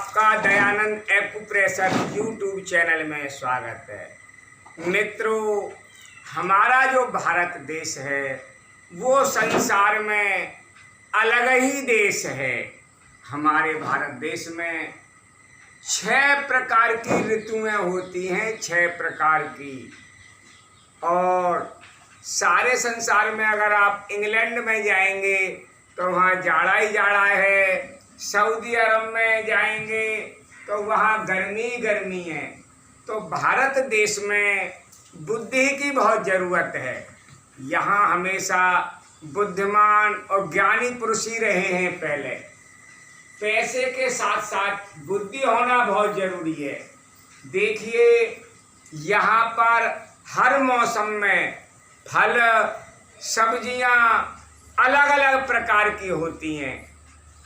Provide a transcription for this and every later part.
आपका Dayanand acupressure YouTube channel में स्वागत है। मित्रों, हमारा जो भारत देश है वो संसार में अलग ही देश है। हमारे भारत देश में 6 प्रकार की ऋतुएं होती हैं, 6 प्रकार की। और सारे संसार में अगर आप इंग्लैंड में जाएंगे तो वहाँ जाड़ा ही जाड़ा है, सऊदी अरब में जाएंगे तो वहाँ गर्मी गर्मी है। तो भारत देश में बुद्धि की बहुत ज़रूरत है। यहाँ हमेशा बुद्धिमान और ज्ञानी पुरुष ही रहे हैं। पहले पैसे के साथ साथ बुद्धि होना बहुत ज़रूरी है। देखिए, यहाँ पर हर मौसम में फल सब्जियाँ अलग अलग प्रकार की होती हैं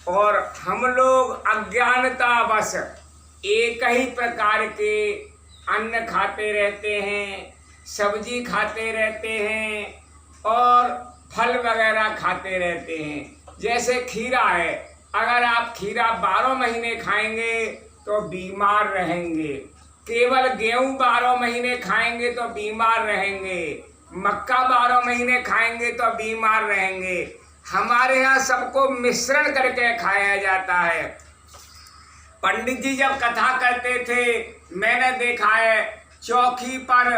और हम लोग अज्ञानतावश एक ही प्रकार के अन्न खाते रहते हैं, सब्जी खाते रहते हैं और फल वगैरह खाते रहते हैं। जैसे खीरा है, अगर आप खीरा 12 महीने खाएंगे तो बीमार रहेंगे। केवल गेहूँ 12 महीने खाएंगे तो बीमार रहेंगे। मक्का 12 महीने खाएंगे तो बीमार रहेंगे। हमारे यहाँ सबको मिश्रण करके खाया जाता है। पंडित जी जब कथा करते थे, मैंने देखा है चौकी पर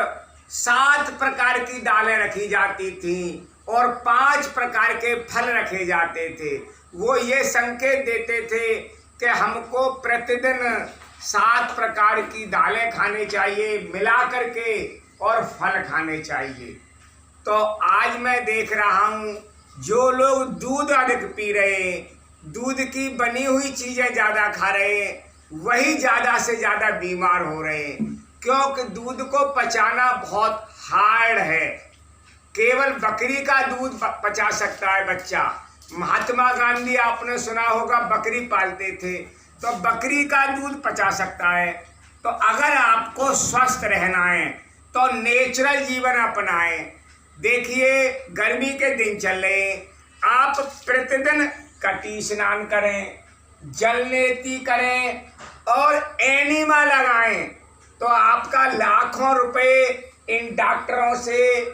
7 प्रकार की दालें रखी जाती थी और 5 प्रकार के फल रखे जाते थे। वो ये संकेत देते थे कि हमको प्रतिदिन 7 प्रकार की दालें खानी चाहिए मिला करके और फल खाने चाहिए। तो आज मैं देख रहा हूँ जो लोग दूध अधिक पी रहे हैं, दूध की बनी हुई चीज़ें ज़्यादा खा रहे हैं, वही ज़्यादा से ज़्यादा बीमार हो रहे हैं। क्योंकि दूध को पचाना बहुत हार्ड है। केवल बकरी का दूध पचा सकता है बच्चा। महात्मा गांधी आपने सुना होगा, बकरी पालते थे तो बकरी का दूध पचा सकता है। तो अगर आपको स्वस्थ रहना है तो नेचुरल जीवन अपनाएं। देखिए, गर्मी के दिन चल रहे, आप प्रतिदिन कटी स्नान करें, जलनेती करें और एनिमा लगाएं तो आपका लाखों रुपए इन डॉक्टरों से,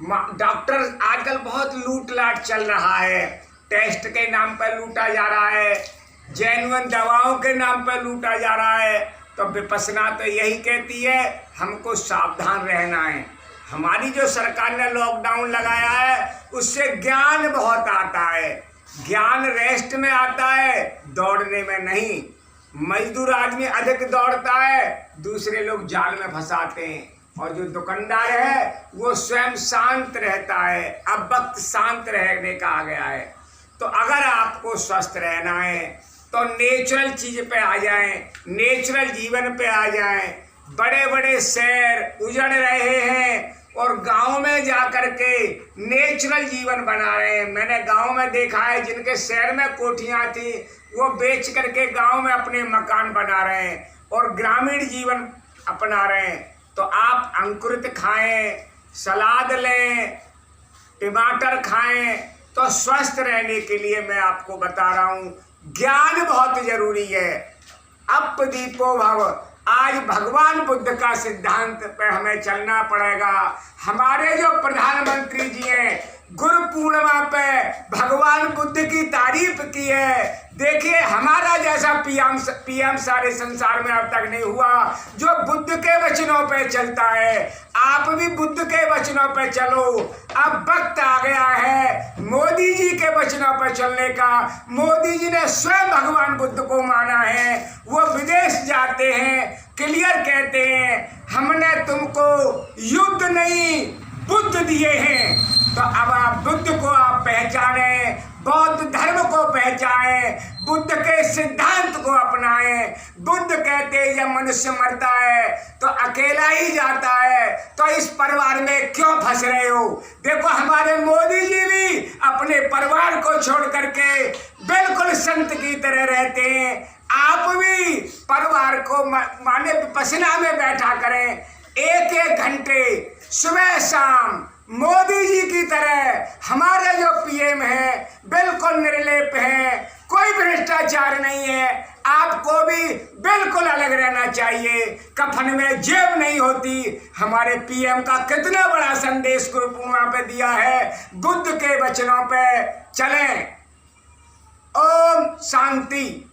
डॉक्टर आजकल बहुत लूट लाट चल रहा है। टेस्ट के नाम पर लूटा जा रहा है, जेन्युइन दवाओं के नाम पर लूटा जा रहा है। तो विपश्यना तो यही कहती है हमको सावधान रहना है। हमारी जो सरकार ने लॉकडाउन लगाया है उससे ज्ञान बहुत आता है। ज्ञान रेस्ट में आता है, दौड़ने में नहीं। मजदूर आदमी अधिक दौड़ता है, दूसरे लोग जाल में फंसाते हैं। और जो दुकानदार है वो स्वयं शांत रहता है। अब वक्त शांत रहने का आ गया है। तो अगर आपको स्वस्थ रहना है तो नेचुरल चीज़ पे आ जाएं, नेचुरल जीवन पे आ जाएं। बड़े बड़े शहर उजड़ रहे हैं और गांव में जा कर के नेचुरल जीवन बना रहे हैं। मैंने गांव में देखा है जिनके शहर में कोठियाँ थी वो बेच करके गांव में अपने मकान बना रहे हैं और ग्रामीण जीवन अपना रहे हैं। तो आप अंकुरित खाएं, सलाद लें, टमाटर खाएं। तो स्वस्थ रहने के लिए मैं आपको बता रहा हूँ, ज्ञान बहुत जरूरी है। अप दीपो भव। आज भगवान बुद्ध का सिद्धांत पे हमें चलना पड़ेगा। हमारे जो प्रधानमंत्री जी हैं, गुरु पूर्णिमा पे भगवान बुद्ध की तारीफ की है। देखिए, हमारा जैसा पीएम सारे संसार में अब तक नहीं हुआ जो बुद्ध के वचनों पे चलता है। आप भी बुद्ध के वचनों पे चलो। अब वक्त आ गया है मोदी जी के वचनों पे चलने का। मोदी जी ने स्वयं भगवान बुद्ध को माना है। वो विदेश जाते हैं, क्लियर कहते हैं हमने तुमको युद्ध नहीं बुद्ध दिए हैं। तो अब आप बुद्ध को आप पहचाने, बौद्ध धर्म को पहचाने, बुद्ध के सिद्धांत को अपनाएं। बुद्ध कहते हैं जब मनुष्य मरता है तो अकेला ही जाता है, तो इस परिवार में क्यों फंस रहे हो। देखो, हमारे मोदी जी भी अपने परिवार को छोड़ करके बिल्कुल संत की तरह रहते हैं। आप भी परिवार को माने विपश्यना में बैठा करें, 1-1 घंटे सुबह शाम। मोदी जी की तरह हमारे जो पीएम हैं बिल्कुल निर्लेप हैं, कोई भ्रष्टाचार नहीं है। आपको भी बिल्कुल अलग रहना चाहिए। कफन में जेब नहीं होती। हमारे पीएम का कितना बड़ा संदेश गुरु पूर्णिमा पे दिया है। बुद्ध के वचनों पे चलें। ओम शांति।